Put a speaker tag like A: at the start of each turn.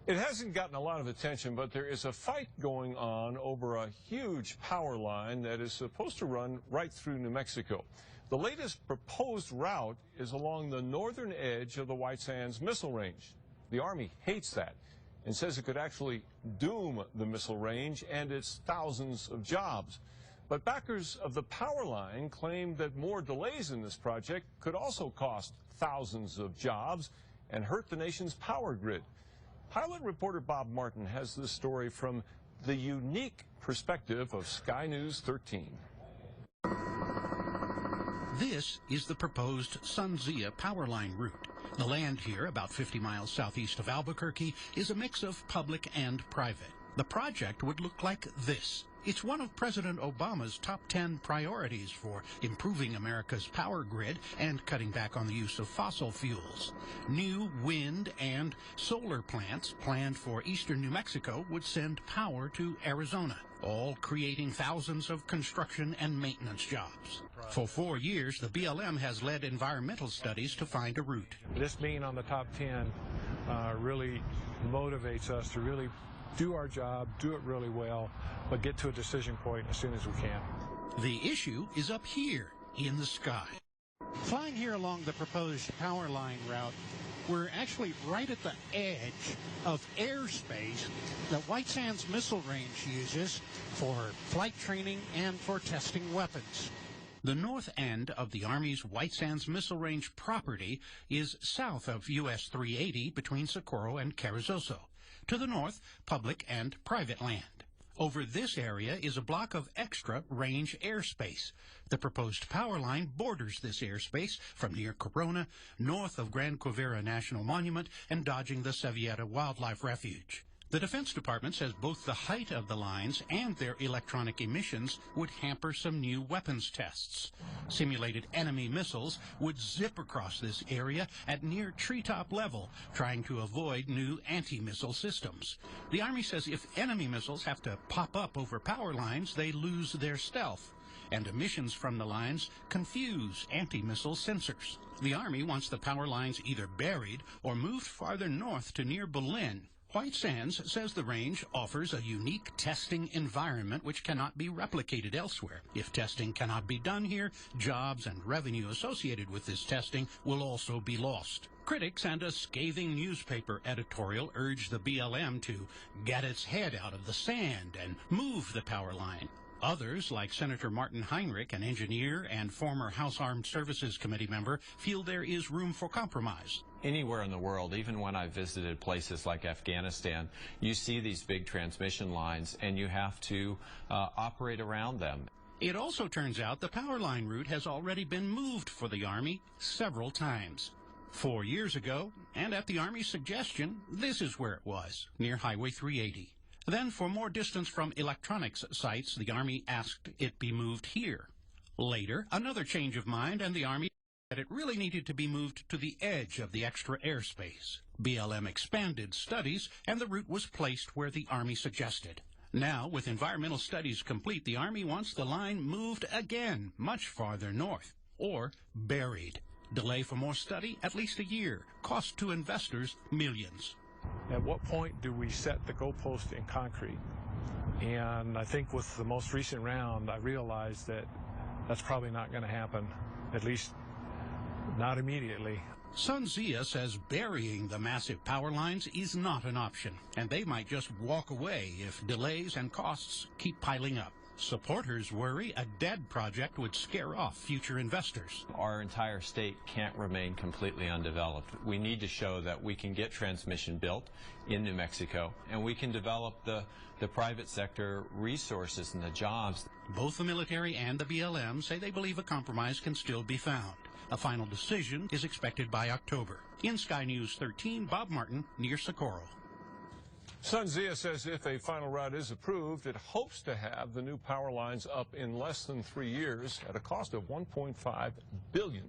A: It hasn't gotten a lot of attention, but there is a fight going on over a huge power line that is supposed to run right through New Mexico. The latest proposed route is along the northern edge of the White Sands Missile Range. The Army hates that and says it could actually doom the missile range and its thousands of jobs. But backers of the power line claim that more delays in this project could also cost thousands of jobs and hurt the nation's power grid. Pilot reporter Bob Martin has this story from the unique perspective of Sky News 13.
B: This is the proposed SunZia power line route. The land here, about 50 miles southeast of Albuquerque, is a mix of public and private. The project would look like this. It's one of President Obama's top 10 priorities for improving America's power grid and cutting back on the use of fossil fuels. New wind and solar plants planned for eastern New Mexico would send power to Arizona, all creating thousands of construction and maintenance jobs. For 4 years, the BLM has led environmental studies to find a route.
C: This being on the top 10 really motivates us to really do our job, do it really well, but get to a decision point as soon as we can.
B: The issue is up here in the sky.
D: Flying here along the proposed power line route, we're actually right at the edge of airspace that White Sands Missile Range uses for flight training and for testing weapons.
B: The north end of the Army's White Sands Missile Range property is south of US 380 between Socorro and Carrizozo. To the north, public and private land. Over this area is a block of extra range airspace. The proposed power line borders this airspace from near Corona, north of Gran Quivira National Monument, and dodging the Sevieta Wildlife Refuge. The Defense Department says both the height of the lines and their electronic emissions would hamper some new weapons tests. Simulated enemy missiles would zip across this area at near treetop level, trying to avoid new anti-missile systems. The Army says if enemy missiles have to pop up over power lines, they lose their stealth, and emissions from the lines confuse anti-missile sensors. The Army wants the power lines either buried or moved farther north to near Berlin. White Sands says the range offers a unique testing environment which cannot be replicated elsewhere. If testing cannot be done here, jobs and revenue associated with this testing will also be lost. Critics and a scathing newspaper editorial urge the BLM to get its head out of the sand and move the power line. Others, like Senator Martin Heinrich, an engineer and former House Armed Services Committee member, feel there is room for compromise.
E: Anywhere in the world, even when I've visited places like Afghanistan, you see these big transmission lines and you have to operate around them.
B: It also turns out the power line route has already been moved for the Army several times. 4 years ago, and at the Army's suggestion, this is where it was, near Highway 380. Then, for more distance from electronics sites, the Army asked it be moved here. Later, another change of mind, and the Army said it really needed to be moved to the edge of the extra airspace. BLM expanded studies, and the route was placed where the Army suggested. Now, with environmental studies complete, the Army wants the line moved again, much farther north, or buried. Delay for more study, at least a year. Cost to investors, millions.
C: At what point do we set the goalpost in concrete? And I think with the most recent round, I realized that that's probably not going to happen, at least not immediately.
B: SunZia says burying the massive power lines is not an option, and they might just walk away if delays and costs keep piling up. Supporters worry a dead project would scare off future investors.
E: Our entire state can't remain completely undeveloped. We need to show that we can get transmission built in New Mexico, and we can develop the private sector resources and the jobs.
B: Both the military and the BLM say they believe a compromise can still be found. A final decision is expected by October. In Sky News 13, Bob Martin, near Socorro.
A: SunZia says if a final route is approved, it hopes to have the new power lines up in less than 3 years at a cost of $1.5 billion.